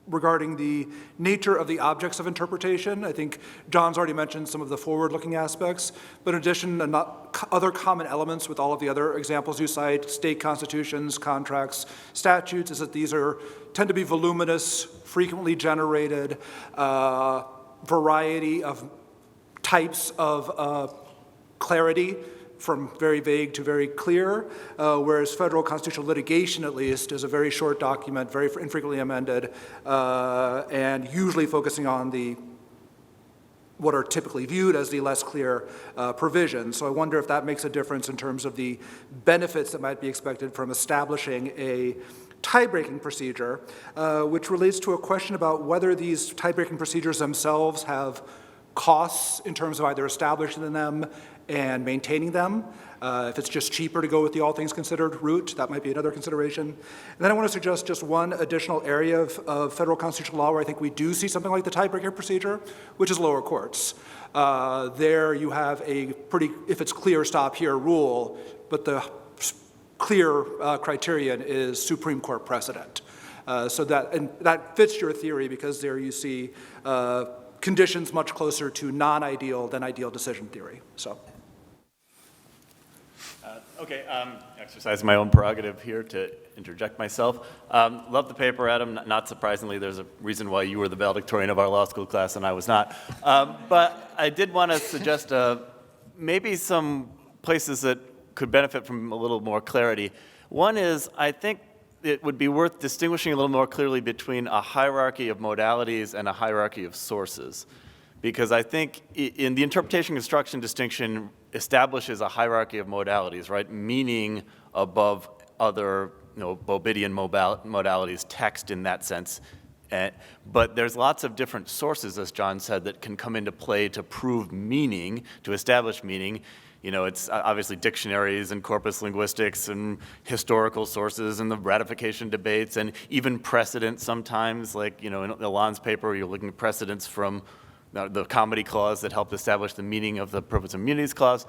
regarding the nature of the objects of interpretation. I think John's already mentioned some of the forward-looking aspects, but in addition, other common elements with all of the other examples you cite, state constitutions, contracts, statutes, is that these tend to be voluminous, frequently generated, variety of types of clarity, from very vague to very clear, whereas federal constitutional litigation, at least, is a very short document, very infrequently amended, and usually focusing on what are typically viewed as the less clear provisions. So I wonder if that makes a difference in terms of the benefits that might be expected from establishing a tie-breaking procedure, which relates to a question about whether these tie-breaking procedures themselves have costs in terms of either establishing them and maintaining them. If it's just cheaper to go with the all things considered route, that might be another consideration. And then I want to suggest just one additional area of federal constitutional law where I think we do see something like the tiebreaker procedure, which is lower courts. There you have a pretty, if it's clear, stop here rule, but the clear criterion is Supreme Court precedent. So that fits your theory because there you see conditions much closer to non-ideal than ideal decision theory. So. Okay, exercise my own prerogative here to interject myself. Love the paper, Adam. Not surprisingly, there's a reason why you were the valedictorian of our law school class and I was not. But I did want to suggest maybe some places that could benefit from a little more clarity. One is, I think it would be worth distinguishing a little more clearly between a hierarchy of modalities and a hierarchy of sources. Because I think in the interpretation construction distinction establishes a hierarchy of modalities, right? Meaning above other, Bobidian modalities, text in that sense. But there's lots of different sources, as John said, that can come into play to prove meaning, to establish meaning. It's obviously dictionaries and corpus linguistics and historical sources and the ratification debates and even precedent sometimes, like, in Alon's paper, you're looking at precedents from the comedy clause that helped establish the meaning of the Privileges and Immunities Clause.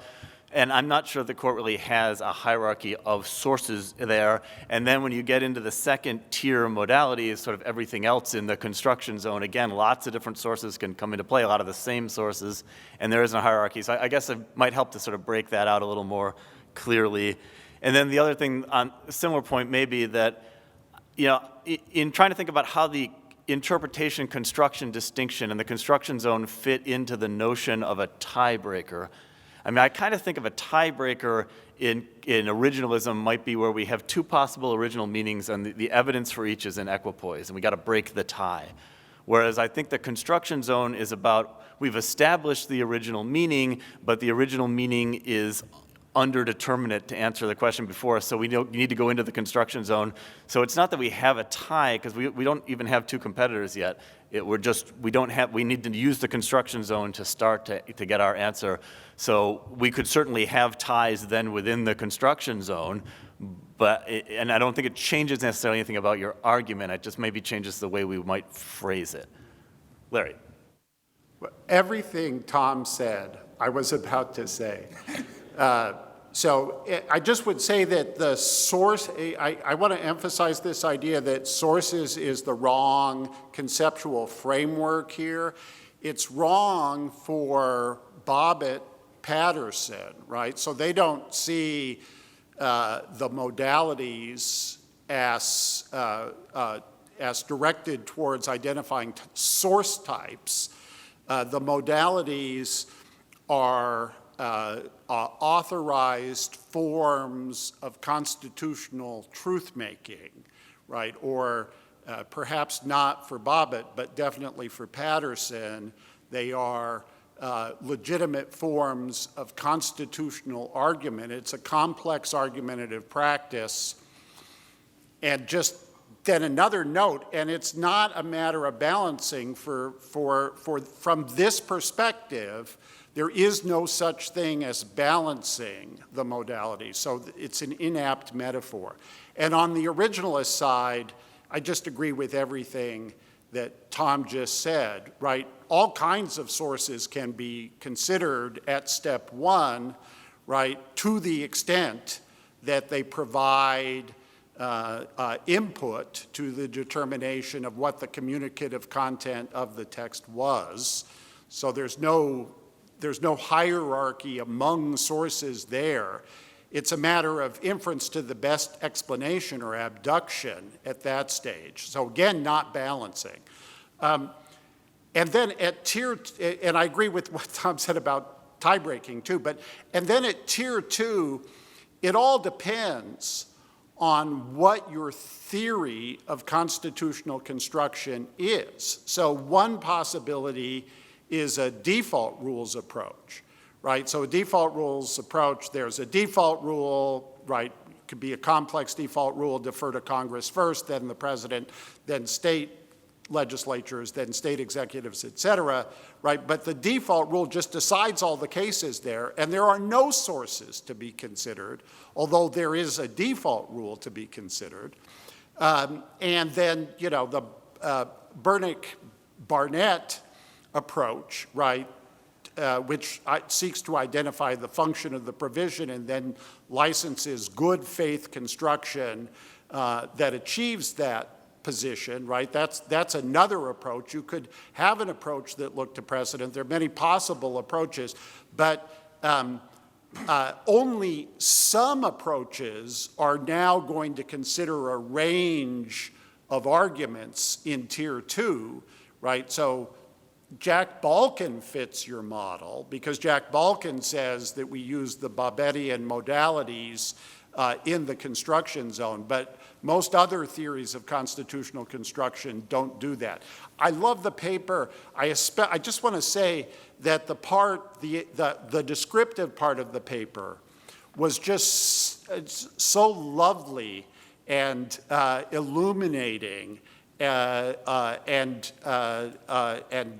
And I'm not sure the court really has a hierarchy of sources there. And then when you get into the second tier modality is sort of everything else in the construction zone. Again, lots of different sources can come into play, a lot of the same sources, and there isn't a hierarchy. So I guess it might help to sort of break that out a little more clearly. And then the other thing on a similar point may be that, in trying to think about how the interpretation construction distinction and the construction zone fit into the notion of a tiebreaker. I kind of think of a tiebreaker in originalism might be where we have two possible original meanings and the evidence for each is in equipoise, and we got to break the tie. Whereas I think the construction zone is about, we've established the original meaning, but the original meaning is underdeterminate to answer the question before us, so we need to go into the construction zone. So it's not that we have a tie, because we don't even have two competitors yet. We need to use the construction zone to start to get our answer. So we could certainly have ties then within the construction zone, and I don't think it changes necessarily anything about your argument. It just maybe changes the way we might phrase it. Larry. Everything Tom said, I was about to say. So I just would say that the source, I want to emphasize this idea that sources is the wrong conceptual framework here. It's wrong for Bobbitt Patterson, right? So they don't see the modalities as directed towards identifying source types. The modalities are authorized forms of constitutional truth-making, right? Or perhaps not for Bobbitt, but definitely for Patterson, they are legitimate forms of constitutional argument. It's a complex argumentative practice. And just then another note, and it's not a matter of balancing from this perspective, there is no such thing as balancing the modalities, so it's an inapt metaphor. And on the originalist side, I just agree with everything that Tom just said, right? All kinds of sources can be considered at step one, right, to the extent that they provide input to the determination of what the communicative content of the text was. So there's no hierarchy among sources there. It's a matter of inference to the best explanation or abduction at that stage. So again, not balancing. And then at tier, and I agree with what Tom said about tie-breaking too, and then at tier 2, it all depends on what your theory of constitutional construction is. So one possibility is a default rules approach, right? So a default rules approach, there's a default rule, right? It could be a complex default rule, defer to Congress first, then the president, then state legislatures, then state executives, et cetera, right? But the default rule just decides all the cases there, and there are no sources to be considered, although there is a default rule to be considered. And then, the Bernick-Barnett approach, right, which seeks to identify the function of the provision and then licenses good faith construction that achieves that position, right? That's another approach. You could have an approach that looked to precedent. There are many possible approaches, but only some approaches are now going to consider a range of arguments in tier 2, right? So Jack Balkin fits your model because Jack Balkin says that we use the Bobettian modalities in the construction zone, but most other theories of constitutional construction don't do that. I love the paper. I just want to say that the descriptive part of the paper was just so lovely and illuminating, and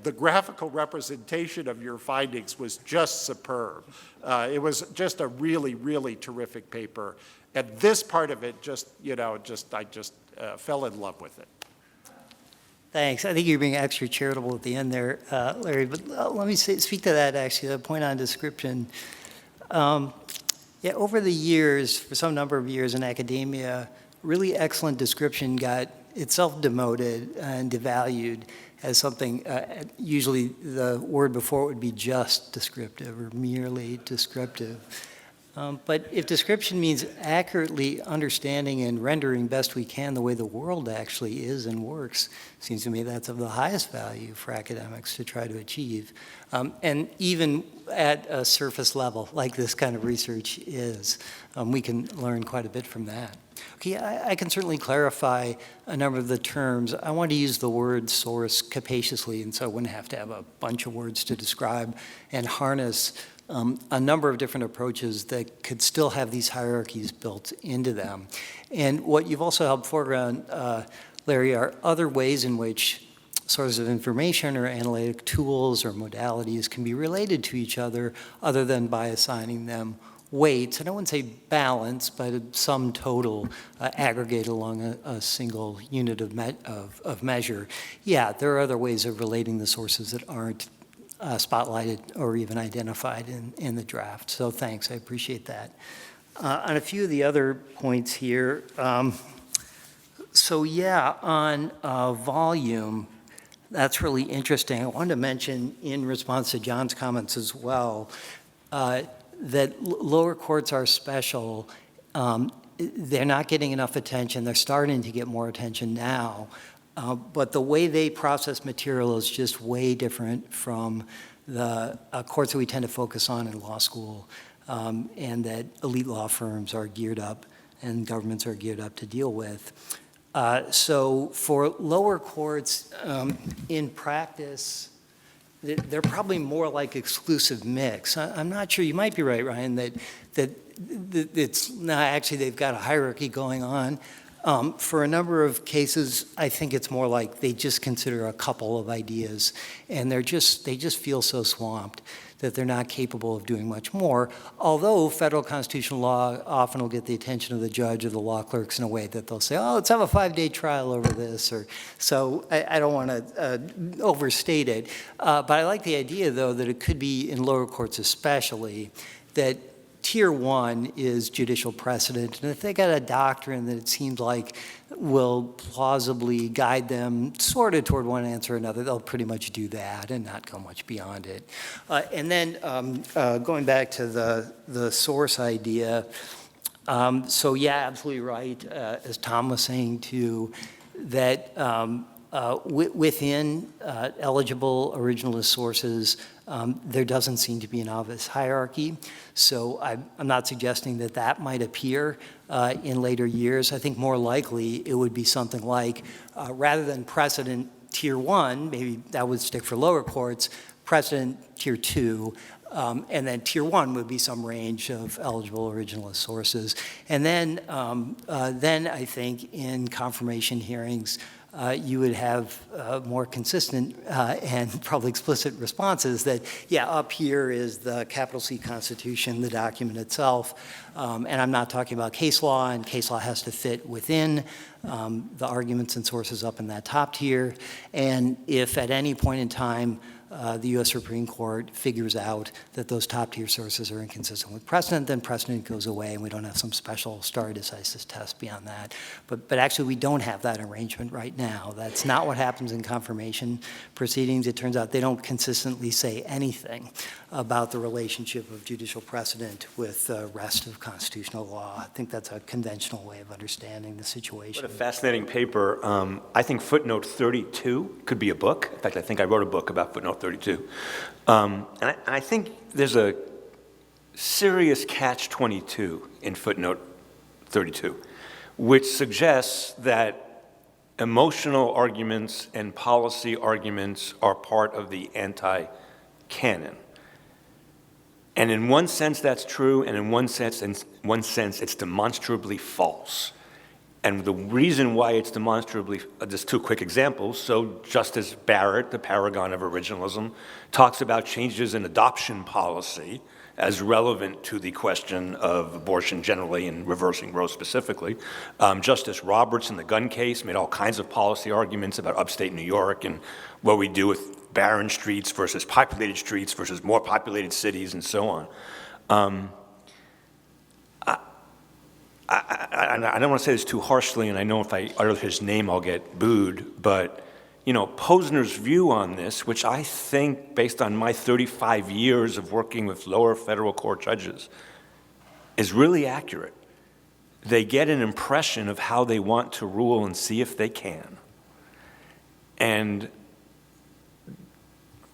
the graphical representation of your findings was just superb. It was just a really, really terrific paper. And this part of it I just fell in love with it. Thanks. I think you're being extra charitable at the end there, Larry, but let me speak to that actually, the point on description. Over the years, for some number of years in academia, really excellent description got itself demoted and devalued as something, usually the word before it would be just descriptive or merely descriptive. But if description means accurately understanding and rendering best we can the way the world actually is and works, seems to me that's of the highest value for academics to try to achieve. And even at a surface level, like this kind of research is, we can learn quite a bit from that. Okay, I can certainly clarify a number of the terms. I want to use the word source capaciously, and so I wouldn't have to have a bunch of words to describe and harness a number of different approaches that could still have these hierarchies built into them. And what you've also helped foreground, Larry, are other ways in which sources of information or analytic tools or modalities can be related to each other than by assigning them weights. And I wouldn't say balance, but a sum total aggregate along a single unit of measure. Yeah, there are other ways of relating the sources that aren't spotlighted or even identified in the draft. So thanks, I appreciate that. On a few of the other points here, on volume, that's really interesting. I wanted to mention in response to John's comments as well, that lower courts are special. They're not getting enough attention. They're starting to get more attention now. But the way they process material is just way different from the courts that we tend to focus on in law school, and that elite law firms are geared up and governments are geared up to deal with. So for lower courts, in practice, they're probably more like exclusive mix. I'm not sure, you might be right, Ryan, that it's not actually they've got a hierarchy going on. For a number of cases, I think it's more like they just consider a couple of ideas, and they just feel so swamped that they're not capable of doing much more, although federal constitutional law often will get the attention of the judge or the law clerks in a way that they'll say, oh, let's have a 5-day trial over this. So I don't want to overstate it, but I like the idea, though, that it could be in lower courts especially, that tier one is judicial precedent, and if they got a doctrine that it seems like will plausibly guide them sort of toward one answer or another, they'll pretty much do that and not go much beyond it. And then going back to the source idea, so yeah, absolutely right, as Tom was saying too, that within eligible originalist sources, there doesn't seem to be an obvious hierarchy. So I'm not suggesting that that might appear in later years. I think more likely it would be something like, rather than precedent tier one, maybe that would stick for lower courts, precedent tier two, and then tier one would be some range of eligible originalist sources. And then I think in confirmation hearings, you would have more consistent and probably explicit responses that, yeah, up here is the capital C Constitution, the document itself, and I'm not talking about case law, and case law has to fit within the arguments and sources up in that top tier. And if at any point in time the U.S. Supreme Court figures out that those top-tier sources are inconsistent with precedent, then precedent goes away, and we don't have some special stare decisis test beyond that. But actually, we don't have that arrangement right now. That's not what happens in confirmation proceedings. It turns out they don't consistently say anything about the relationship of judicial precedent with the rest of constitutional law. I think that's a conventional way of understanding the situation. What a fascinating paper. I think footnote 32 could be a book. In fact, I think I wrote a book about footnote 32. And I think there's a serious catch-22 in footnote 32, which suggests that emotional arguments and policy arguments are part of the anti-canon. And in one sense, that's true, and in one sense, it's demonstrably false. And the reason why it's demonstrably, just two quick examples. So Justice Barrett, the paragon of originalism, talks about changes in adoption policy as relevant to the question of abortion generally and reversing Roe specifically. Justice Roberts in the gun case made all kinds of policy arguments about upstate New York and what we do with barren streets versus populated streets versus more populated cities and so on. I don't want to say this too harshly, and I know if I utter his name I'll get booed, but you know, Posner's view on this, which I think, based on my 35 years of working with lower federal court judges, is really accurate. They get an impression of how they want to rule and see if they can. And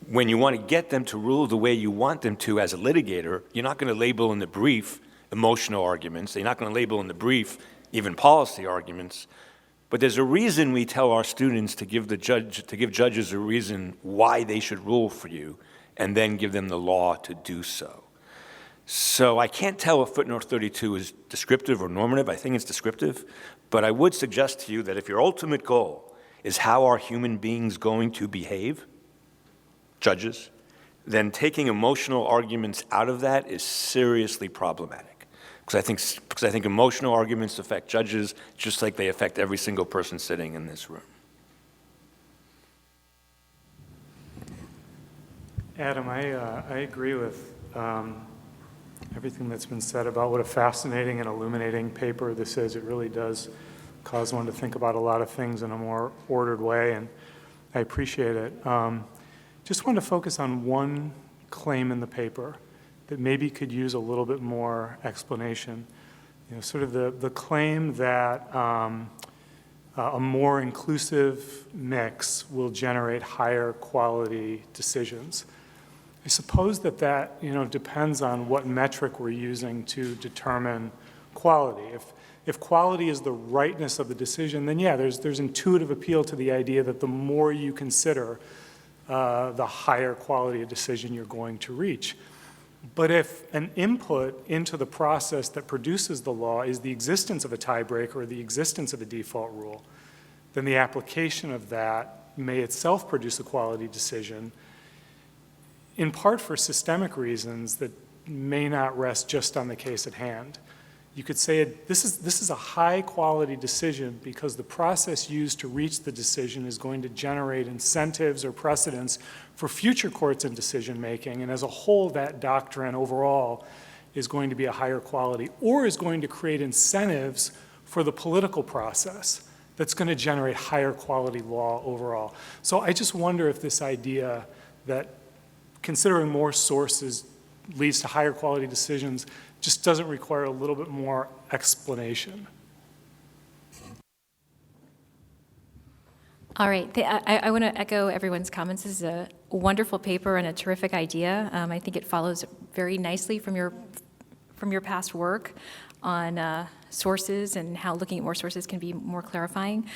when you want to get them to rule the way you want them to as a litigator, you're not going to label in the brief emotional arguments. You're not going to label in the brief even policy arguments. But there's a reason we tell our students to give judges a reason why they should rule for you, and then give them the law to do so. So I can't tell if footnote 32 is descriptive or normative. I think it's descriptive. But I would suggest to you that if your ultimate goal is how are human beings going to behave, judges, then taking emotional arguments out of that is seriously problematic. Because I think emotional arguments affect judges just like they affect every single person sitting in this room. Adam, I agree with everything that's been said about what a fascinating and illuminating paper this is. It really does cause one to think about a lot of things in a more ordered way, and I appreciate it. Just wanted to focus on one claim in the paper that maybe could use a little bit more explanation. You know, sort of the claim that a more inclusive mix will generate higher quality decisions. I suppose that you know, depends on what metric we're using to determine quality. If quality is the rightness of the decision, then yeah, there's intuitive appeal to the idea that the more you consider, the higher quality of decision you're going to reach. But if an input into the process that produces the law is the existence of a tiebreaker or the existence of a default rule, then the application of that may itself produce a quality decision, in part for systemic reasons that may not rest just on the case at hand. You could say this is a high quality decision because the process used to reach the decision is going to generate incentives or precedents for future courts in decision making, and as a whole that doctrine overall is going to be a higher quality, or is going to create incentives for the political process that's going to generate higher quality law overall. So I just wonder if this idea that considering more sources leads to higher quality decisions just doesn't require a little bit more explanation. All right, I want to echo everyone's comments. This is a wonderful paper and a terrific idea. I think it follows very nicely from your past work on sources and how looking at more sources can be more clarifying.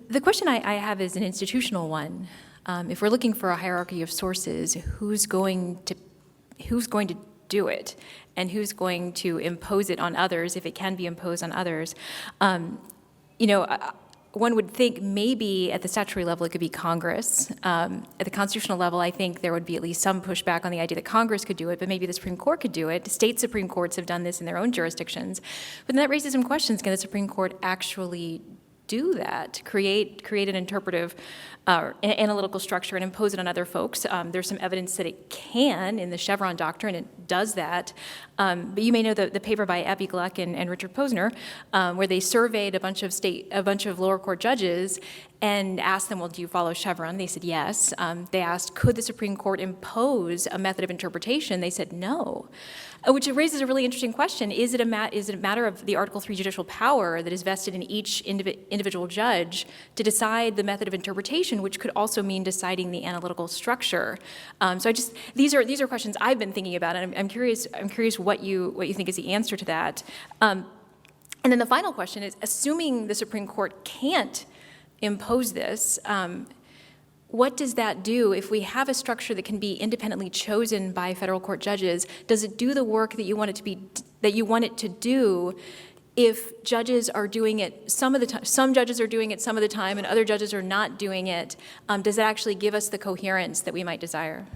The question I have is an institutional one. If we're looking for a hierarchy of sources, who's going to do it, and who's going to impose it on others if it can be imposed on others? One would think maybe at the statutory level it could be Congress. At the constitutional level, I think there would be at least some pushback on the idea that Congress could do it, but maybe the Supreme Court could do it. State Supreme Courts have done this in their own jurisdictions. But then that raises some questions. Can the Supreme Court actually do that, create an interpretive analytical structure and impose it on other folks? There's some evidence that it can in the Chevron doctrine. It does that. But you may know the paper by Abby Gluck and Richard Posner, where they surveyed a bunch of lower court judges and asked them, well, do you follow Chevron? They said yes. They asked, could the Supreme Court impose a method of interpretation? They said no. Which raises a really interesting question. Is it a matter of the Article III judicial power that is vested in each individual judge to decide the method of interpretation, which could also mean deciding the analytical structure? These are questions I've been thinking about, and I'm curious what you think is the answer to that. And then the final question is, assuming the Supreme Court can't impose this, what does that do if we have a structure that can be independently chosen by federal court judges? Does it do the work that you want it to do if judges are doing it some of the time? Some judges are doing it some of the time and other judges are not doing it. Does that actually give us the coherence that we might desire?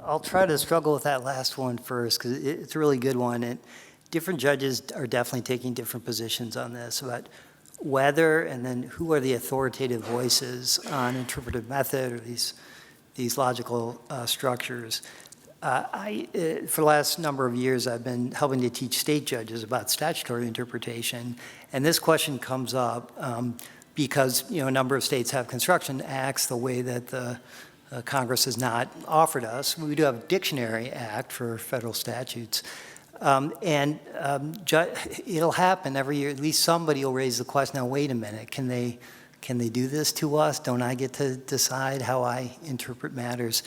I'll try to struggle with that last one first because it's a really good one. And different judges are definitely taking different positions on this about whether and then who are the authoritative voices on interpretive method or these logical structures. For the last number of years, I've been helping to teach state judges about statutory interpretation, and this question comes up because a number of states have construction acts the way that the Congress has not offered us. We do have a dictionary act for federal statutes. It'll happen every year. At least somebody will raise the question, now wait a minute, can they do this to us? Don't I get to decide how I interpret matters?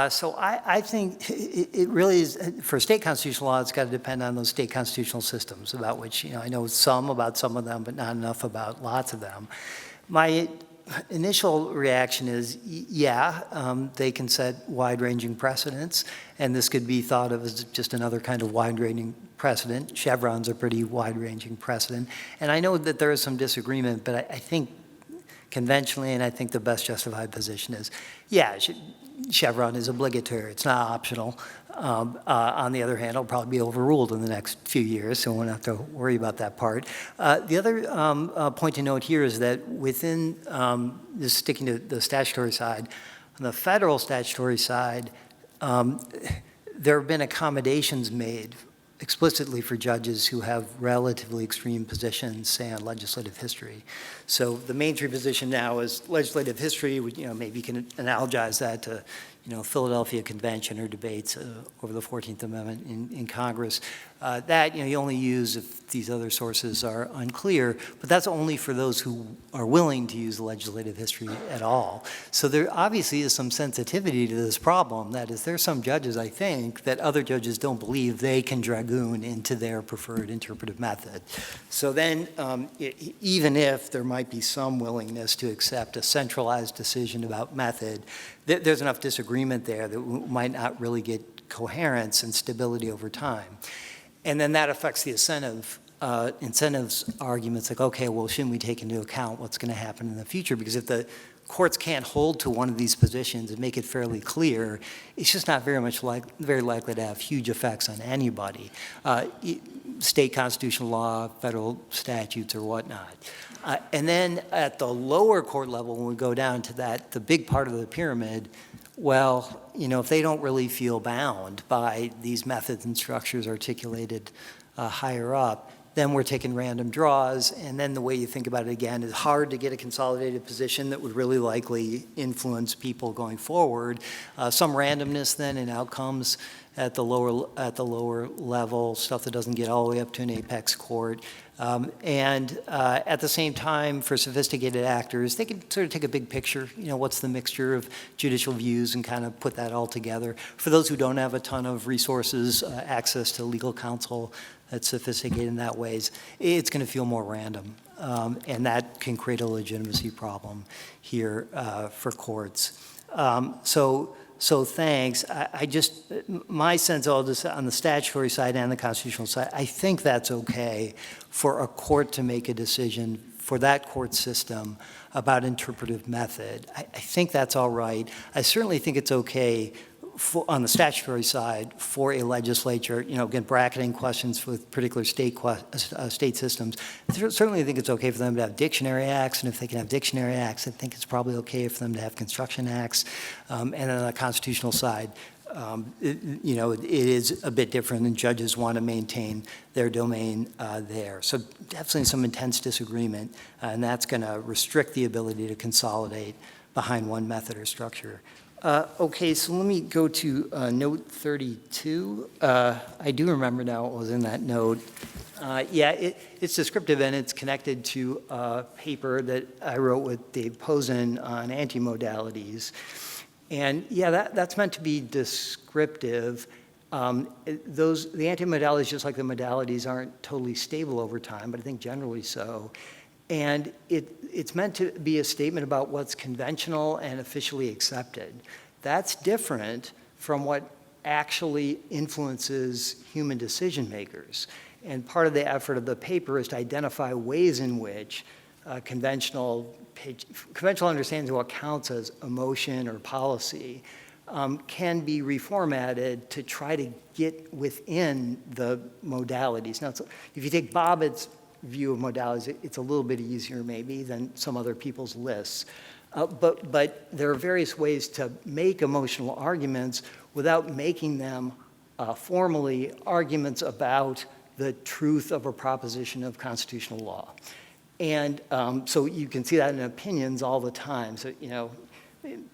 So I think it really is, for state constitutional law, it's got to depend on those state constitutional systems about which, I know some about some of them, but not enough about lots of them. My initial reaction is, they can set wide-ranging precedents, and this could be thought of as just another kind of wide-ranging precedent. Chevron's a pretty wide-ranging precedent. And I know that there is some disagreement, but I think conventionally, and I think the best justified position is, Chevron is obligatory. It's not optional. On the other hand, it'll probably be overruled in the next few years, so we won't have to worry about that part. The other point to note here is that within, just sticking to the statutory side, on the federal statutory side, there have been accommodations made explicitly for judges who have relatively extreme positions, say, on legislative history. So the mainstream position now is legislative history, maybe you can analogize that to, Philadelphia Convention or debates over the 14th Amendment in Congress. That, you only use if these other sources are unclear, but that's only for those who are willing to use legislative history at all. So there obviously is some sensitivity to this problem. That is, there are some judges, I think, that other judges don't believe they can dragoon into their preferred interpretive method. So then, even if there might be some willingness to accept a centralized decision about method, there's enough disagreement there that we might not really get coherence and stability over time. And then that affects the incentives arguments, like, okay, well, shouldn't we take into account what's going to happen in the future? Because if the courts can't hold to one of these positions and make it fairly clear, it's just not very likely to have huge effects on anybody, state constitutional law, federal statutes, or whatnot. And then at the lower court level, when we go down to that, the big part of the pyramid, well, if they don't really feel bound by these methods and structures articulated higher up, then we're taking random draws, and then the way you think about it again is hard to get a consolidated position that would really likely influence people going forward. Some randomness then in outcomes at the lower level, stuff that doesn't get all the way up to an apex court. And at the same time, for sophisticated actors, they can sort of take a big picture, what's the mixture of judicial views and kind of put that all together. For those who don't have a ton of resources, access to legal counsel that's sophisticated in that ways, it's going to feel more random. And that can create a legitimacy problem here for courts. So thanks. My sense on the statutory side and the constitutional side, I think that's okay for a court to make a decision for that court system about interpretive method. I think that's all right. I certainly think it's okay on the statutory side for a legislature, again, bracketing questions with particular state systems. I certainly think it's okay for them to have dictionary acts, and if they can have dictionary acts, I think it's probably okay for them to have construction acts. And then on the constitutional side, it is a bit different, and judges want to maintain their domain there. So definitely some intense disagreement, and that's going to restrict the ability to consolidate behind one method or structure. Okay, so let me go to note 32. I do remember now what was in that note. It's descriptive, and it's connected to a paper that I wrote with Dave Posen on anti-modalities. And that's meant to be descriptive. The anti-modalities, just like the modalities, aren't totally stable over time, but I think generally so. And it's meant to be a statement about what's conventional and officially accepted. That's different from what actually influences human decision makers. And part of the effort of the paper is to identify ways in which conventional understandings of what counts as emotion or policy can be reformatted to try to get within the modalities. Now, if you take Bobbitt's view of modalities, it's a little bit easier maybe than some other people's lists. But there are various ways to make emotional arguments without making them formally arguments about the truth of a proposition of constitutional law. And so you can see that in opinions all the time. So,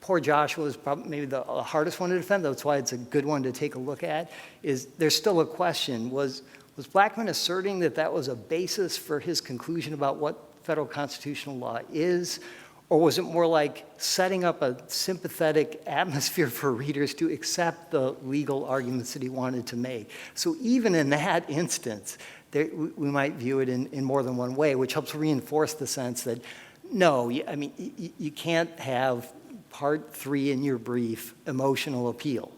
poor Joshua is probably maybe the hardest one to defend. That's why it's a good one to take a look at. There's still a question. Was Blackmun asserting that was a basis for his conclusion about what federal constitutional law is? Or was it more like setting up a sympathetic atmosphere for readers to accept the legal arguments that he wanted to make? So even in that instance, we might view it in more than one way, which helps reinforce the sense that, no, you can't have part 3 in your brief, emotional appeal.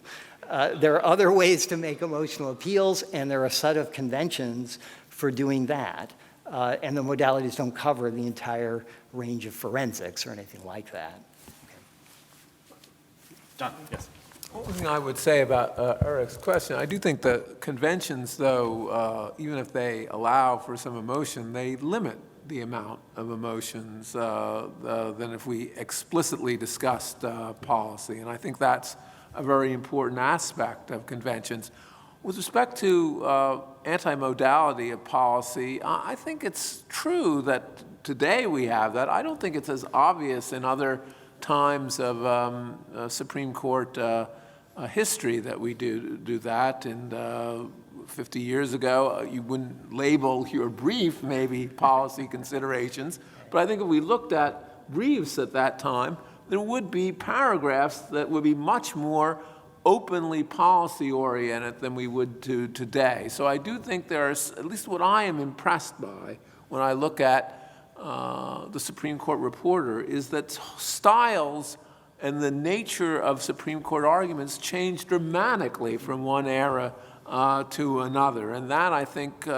There are other ways to make emotional appeals, and there are a set of conventions for doing that. And the modalities don't cover the entire range of forensics or anything like that. John, yes. One thing I would say about Eric's question, I do think that conventions, though, even if they allow for some emotion, they limit the amount of emotions than if we explicitly discussed policy. And I think that's a very important aspect of conventions. With respect to anti-modality of policy, I think it's true that today we have that. I don't think it's as obvious in other times of Supreme Court history that we do that. And 50 years ago, you wouldn't label your brief maybe policy considerations. But I think if we looked at briefs at that time, there would be paragraphs that would be much more openly policy-oriented than we would do today. So I do think there's, at least what I am impressed by when I look at the Supreme Court reporter, is that styles and the nature of Supreme Court arguments change dramatically from one era to another. And that, I think,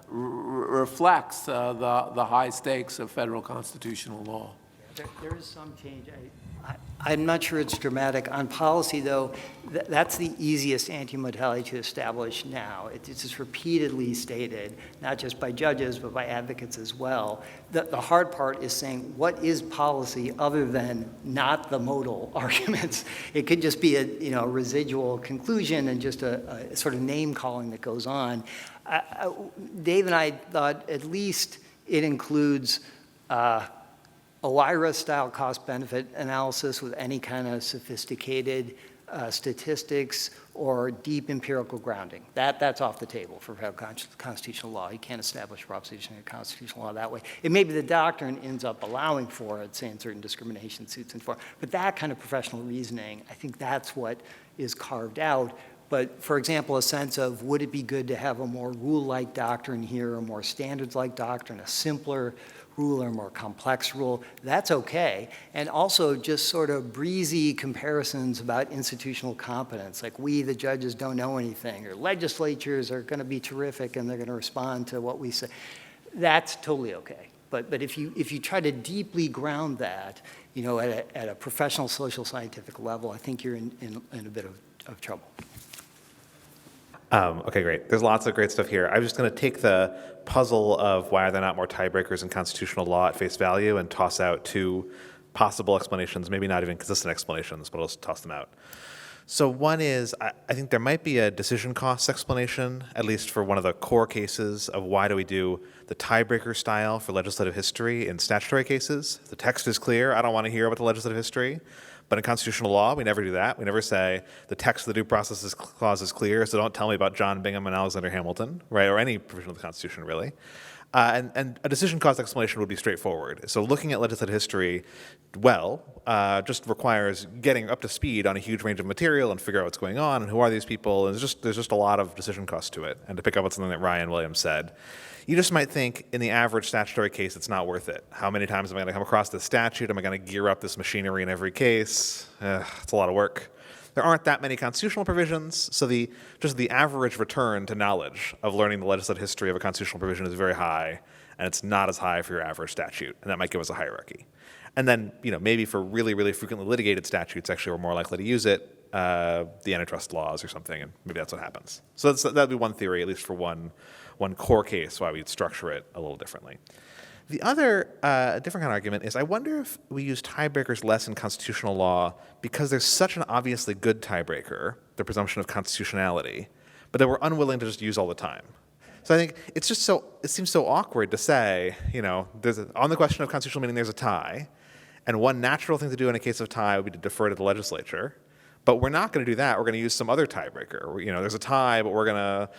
reflects the high stakes of federal constitutional law. There is some change. I'm not sure it's dramatic. On policy, though, that's the easiest anti-modality to establish now. It's just repeatedly stated, not just by judges, but by advocates as well. The hard part is saying, what is policy other than not the modal arguments? It could just be a residual conclusion and just a sort of name-calling that goes on. Dave and I thought at least it includes OIRA-style cost-benefit analysis with any kind of sophisticated statistics or deep empirical grounding. That's off the table for federal constitutional law. You can't establish proposition in constitutional law that way. It may be the doctrine ends up allowing for it, say in certain discrimination suits and for, but that kind of professional reasoning, I think that's what is carved out. But for example, a sense of would it be good to have a more rule-like doctrine here, a more standards-like doctrine, a simpler rule or a more complex rule, that's okay. And also just sort of breezy comparisons about institutional competence, like we, the judges, don't know anything, or legislatures are going to be terrific and they're going to respond to what we say. That's totally okay. But if you try to deeply ground that, at a professional social scientific level, I think you're in a bit of trouble. Okay, great. There's lots of great stuff here. I'm just going to take the puzzle of why are there not more tiebreakers in constitutional law at face value and toss out two possible explanations, maybe not even consistent explanations, but I'll just toss them out. So one is, I think there might be a decision costs explanation, at least for one of the core cases of why do we do the tiebreaker style for legislative history in statutory cases. The text is clear. I don't want to hear about the legislative history. But in constitutional law, we never do that. We never say the text of the due process clause is clear, so don't tell me about John Bingham and Alexander Hamilton, right, or any provision of the Constitution, really. And a decision cost explanation would be straightforward. So looking at legislative history just requires getting up to speed on a huge range of material and figure out what's going on and who are these people. And there's just a lot of decision cost to it. And to pick up on something that Ryan Williams said, you just might think in the average statutory case it's not worth it. How many times am I going to come across this statute? Am I going to gear up this machinery in every case? It's a lot of work. There aren't that many constitutional provisions, so just the average return to knowledge of learning the legislative history of a constitutional provision is very high, and it's not as high for your average statute, and that might give us a hierarchy. And then, maybe for really, really frequently litigated statutes, actually, we're more likely to use it, the antitrust laws or something, and maybe that's what happens. So that'd be one theory, at least for one core case, why we'd structure it a little differently. The other different kind of argument is I wonder if we use tiebreakers less in constitutional law because there's such an obviously good tiebreaker, the presumption of constitutionality, but that we're unwilling to just use all the time. So I think it seems so awkward to say, on the question of constitutional meaning, there's a tie, and one natural thing to do in a case of tie would be to defer to the legislature, but we're not going to do that. We're going to use some other tiebreaker. There's a tie, but we're going to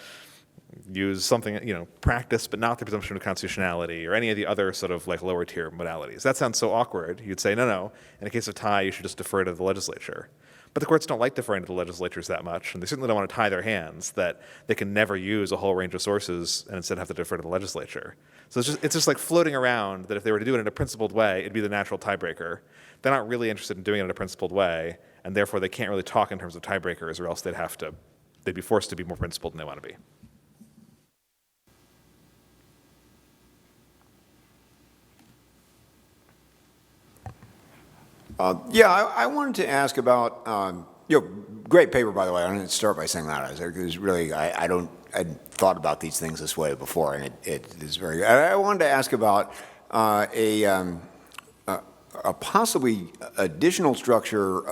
use something, practice, but not the presumption of constitutionality or any of the other sort of like lower tier modalities. That sounds so awkward. You'd say, no, in a case of tie, you should just defer to the legislature. But the courts don't like deferring to the legislatures that much, and they certainly don't want to tie their hands that they can never use a whole range of sources and instead have to defer to the legislature. So it's just like floating around that if they were to do it in a principled way, it'd be the natural tiebreaker. They're not really interested in doing it in a principled way, and therefore they can't really talk in terms of tiebreakers, or else they'd be forced to be more principled than they want to be. I wanted to ask about, great paper, by the way. I wanted to start by saying that. It was really, I hadn't thought about these things this way before, and it is very good. I wanted to ask about a possibly additional structure,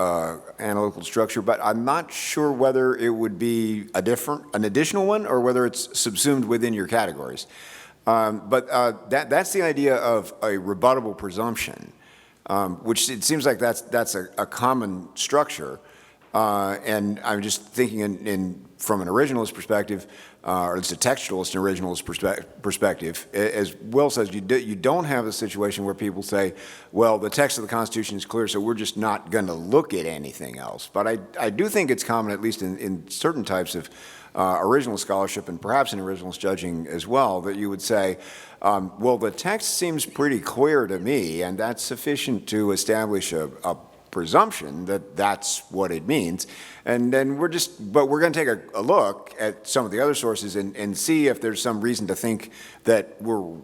analytical structure, but I'm not sure whether it would be an additional one or whether it's subsumed within your categories. But that's the idea of a rebuttable presumption. Which it seems like that's a common structure, and I'm just thinking from an originalist perspective, or at least a textualist and originalist perspective. As Will says, you don't have a situation where people say, well, the text of the Constitution is clear, so we're just not going to look at anything else. But I do think it's common, at least in certain types of original scholarship and perhaps in originalist judging as well, that you would say, well, the text seems pretty clear to me, and that's sufficient to establish a presumption that that's what it means. And then we're going to take a look at some of the other sources and see if there's some reason to think that we're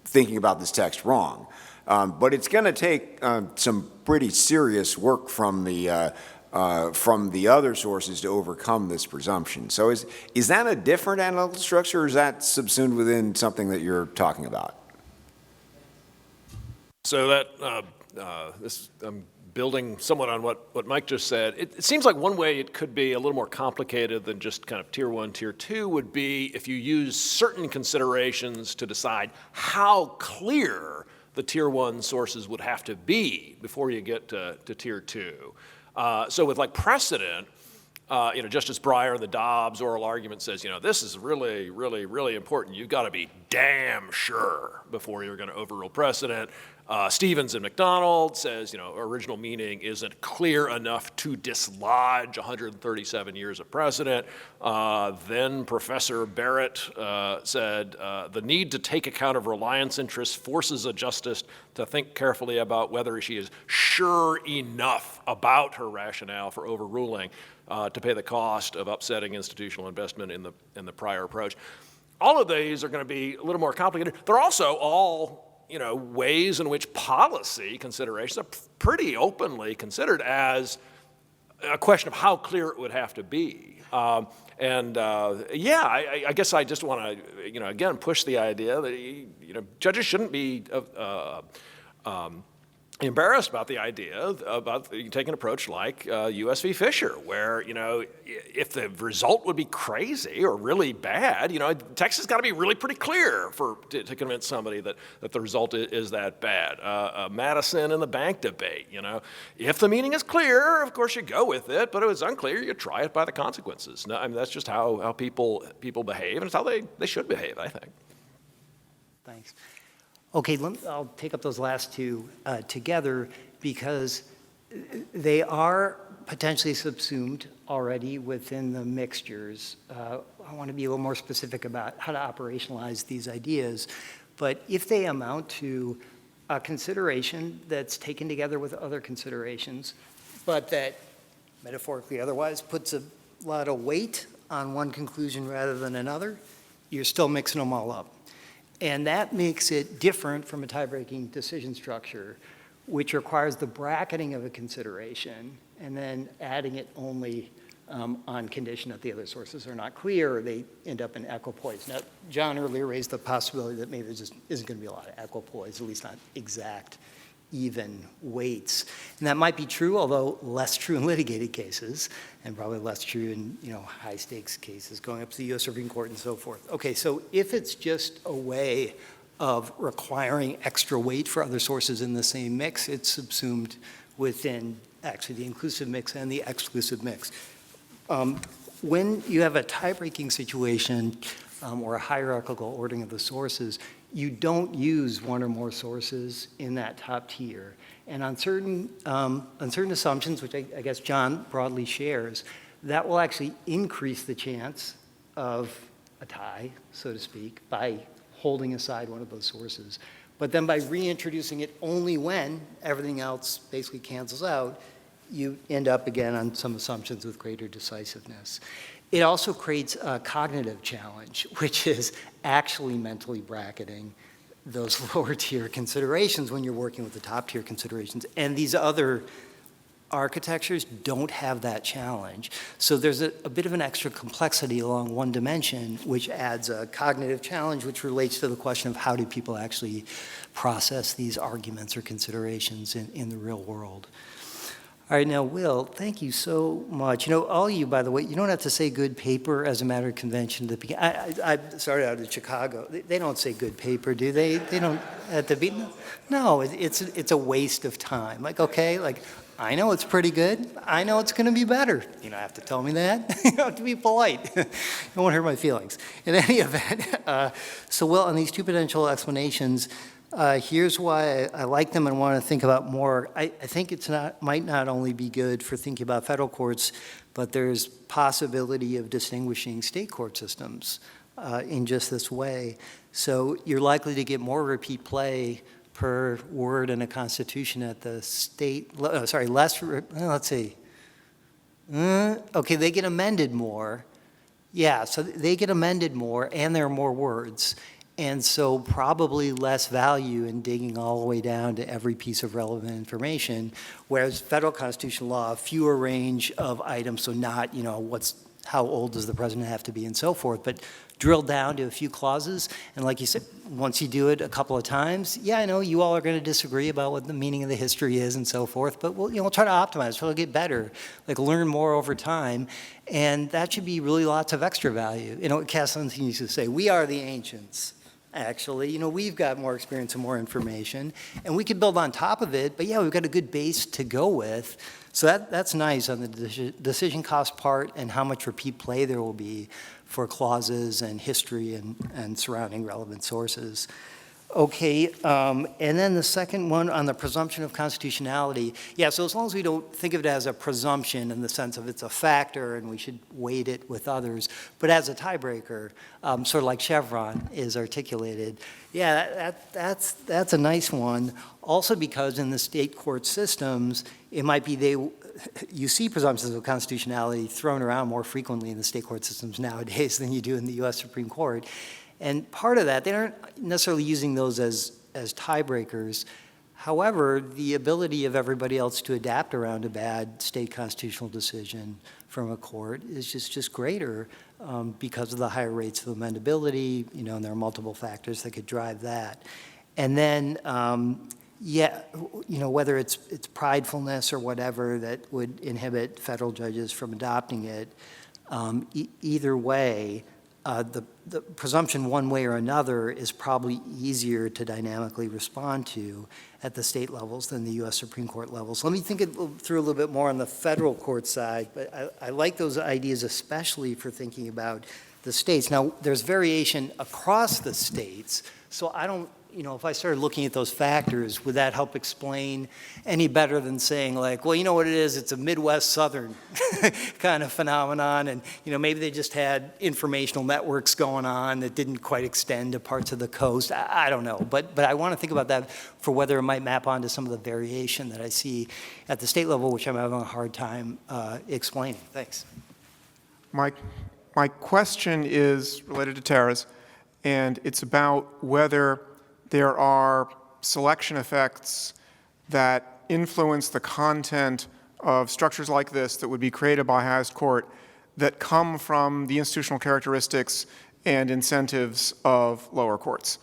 thinking about this text wrong. But it's going to take some pretty serious work from the other sources to overcome this presumption. So is that a different analytical structure, or is that subsumed within something that you're talking about? So that, I'm building somewhat on what Mike just said. It seems like one way it could be a little more complicated than just kind of tier 1, tier 2 would be if you use certain considerations to decide how clear the tier 1 sources would have to be before you get to tier 2. So with like precedent, Justice Breyer in the Dobbs oral argument says, this is really, really, really important. You've got to be damn sure before you're going to overrule precedent. Stevens and McDonald says, original meaning isn't clear enough to dislodge 137 years of precedent. Then Professor Barrett said, the need to take account of reliance interests forces a justice to think carefully about whether she is sure enough about her rationale for overruling to pay the cost of upsetting institutional investment in the prior approach. All of these are going to be a little more complicated. They're also all ways in which policy considerations are pretty openly considered as a question of how clear it would have to be. I guess I just want to, again, push the idea that, judges shouldn't be embarrassed about the idea about taking an approach like U.S. v. Fisher, where, if the result would be crazy or really bad, Texas has got to be really pretty clear to convince somebody that the result is that bad. Madison and the bank debate, if the meaning is clear, of course you go with it, but if it's unclear, you try it by the consequences. No, I mean, that's just how people behave, and it's how they should behave, I think. Thanks. Okay, I'll take up those last two together because they are potentially subsumed already within the mixtures. I want to be a little more specific about how to operationalize these ideas, but if they amount to a consideration that's taken together with other considerations, but that metaphorically otherwise puts a lot of weight on one conclusion rather than another, you're still mixing them all up. And that makes it different from a tie-breaking decision structure, which requires the bracketing of a consideration and then adding it only on condition that the other sources are not clear, or they end up in equipoise. Now, John earlier raised the possibility that maybe there just isn't going to be a lot of equipoise, at least not exact, even weights. And that might be true, although less true in litigated cases, and probably less true in high-stakes cases going up to the U.S. Supreme Court and so forth. Okay, so if it's just a way of requiring extra weight for other sources in the same mix, it's subsumed within actually the inclusive mix and the exclusive mix. When you have a tie-breaking situation or a hierarchical ordering of the sources, you don't use one or more sources in that top tier. And on certain assumptions, which I guess John broadly shares, that will actually increase the chance of a tie, so to speak, by holding aside one of those sources. But then by reintroducing it only when everything else basically cancels out, you end up again on some assumptions with greater decisiveness. It also creates a cognitive challenge, which is actually mentally bracketing those lower tier considerations when you're working with the top tier considerations. And these other architectures don't have that challenge. So there's a bit of an extra complexity along one dimension, which adds a cognitive challenge, which relates to the question of how do people actually process these arguments or considerations in the real world. All right, now, Will, thank you so much. All you, by the way, you don't have to say good paper as a matter of convention to begin. I started out in Chicago. They don't say good paper, do they? They don't at the beginning. No, it's a waste of time. I know it's pretty good. I know it's going to be better. You don't have to tell me that. You have to be polite. You don't want to hurt my feelings. In any event, so Will, on these two potential explanations, here's why I like them and want to think about more. I think might not only be good for thinking about federal courts, but there's possibility of distinguishing state court systems in just this way. So you're likely to get more repeat play per word in a constitution at the state, let's see. Okay, they get amended more. Yeah, so they get amended more and there are more words. And so probably less value in digging all the way down to every piece of relevant information, whereas federal constitutional law, fewer range of items, so not, how old does the president have to be and so forth, but drill down to a few clauses. And like you said, once you do it a couple of times, yeah, I know you all are going to disagree about what the meaning of the history is and so forth, but we'll try to optimize, we'll get better, like learn more over time. And that should be really lots of extra value. Cass Sunstein used to say, we are the ancients. Actually, we've got more experience and more information, and we could build on top of it, but yeah, we've got a good base to go with. So that's nice on the decision cost part and how much repeat play there will be for clauses and history and surrounding relevant sources. Okay, and then the second one on the presumption of constitutionality. Yeah, so as long as we don't think of it as a presumption in the sense of it's a factor and we should weight it with others, but as a tiebreaker, sort of like Chevron is articulated, yeah, that's a nice one. Also because in the state court systems, it might be you see presumptions of constitutionality thrown around more frequently in the state court systems nowadays than you do in the U.S. Supreme Court. And part of that, they aren't necessarily using those as tiebreakers. However, the ability of everybody else to adapt around a bad state constitutional decision from a court is just greater because of the higher rates of amendability, and there are multiple factors that could drive that. And then, whether it's pridefulness or whatever that would inhibit federal judges from adopting it, either way, the presumption one way or another is probably easier to dynamically respond to at the state levels than the U.S. Supreme Court levels. Let me think it through a little bit more on the federal court side, but I like those ideas especially for thinking about the states. Now, there's variation across the states, so I don't, if I started looking at those factors, would that help explain any better than saying like, well, you know what it is, it's a Midwest Southern kind of phenomenon, and maybe they just had informational networks going on that didn't quite extend to parts of the coast. I don't know, but I want to think about that for whether it might map onto some of the variation that I see at the state level, which I'm having a hard time explaining. Thanks. My question is related to Tara's, and it's about whether there are selection effects that influence the content of structures like this that would be created by highest court that come from the institutional characteristics and incentives of lower courts.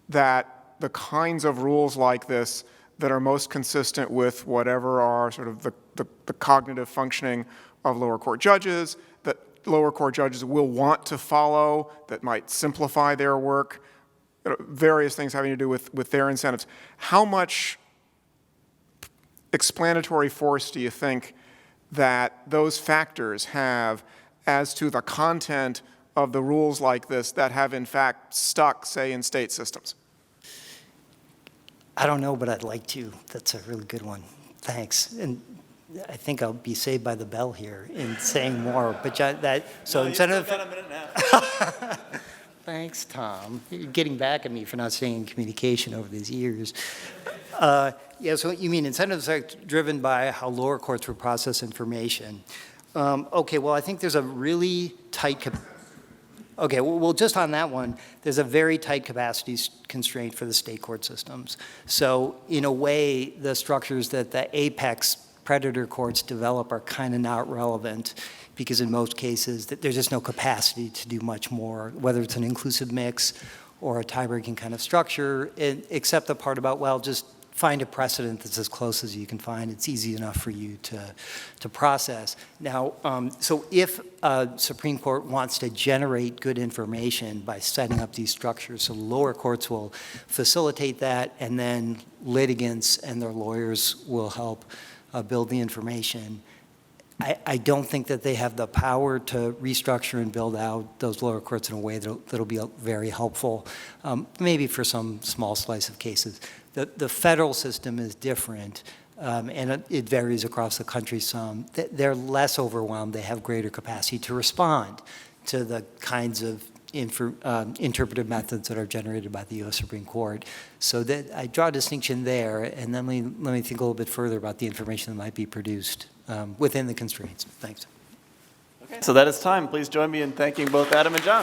That the kinds of rules like this that are most consistent with whatever are sort of the cognitive functioning of lower court judges, that lower court judges will want to follow, that might simplify their work, various things having to do with their incentives. How much explanatory force do you think that those factors have as to the content of the rules like this that have in fact stuck, say, in state systems? I don't know, but I'd like to. That's a really good one. Thanks. And I think I'll be saved by the bell here in saying more. But so instead of got a minute now. Thanks, Tom. You're getting back at me for not staying in communication over these years. So you mean incentives are driven by how lower courts will process information. Okay, well, I think there's a really tight just on that one, there's a very tight capacity constraint for the state court systems. So in a way, the structures that the apex predator courts develop are kind of not relevant, because in most cases there's just no capacity to do much more, whether it's an inclusive mix or a tie-breaking kind of structure, except the part about, well, just find a precedent that's as close as you can find. It's easy enough for you to process. Now, so if a Supreme Court wants to generate good information by setting up these structures, so lower courts will facilitate that, and then litigants and their lawyers will help build the information. I don't think that they have the power to restructure and build out those lower courts in a way that'll be very helpful, maybe for some small slice of cases. The federal system is different, and it varies across the country some. They're less overwhelmed. They have greater capacity to respond to the kinds of interpretive methods that are generated by the U.S. Supreme Court. So that I draw a distinction there, and then let me think a little bit further about the information that might be produced within the constraints. Thanks. Okay, so that is time. Please join me in thanking both Adam and John.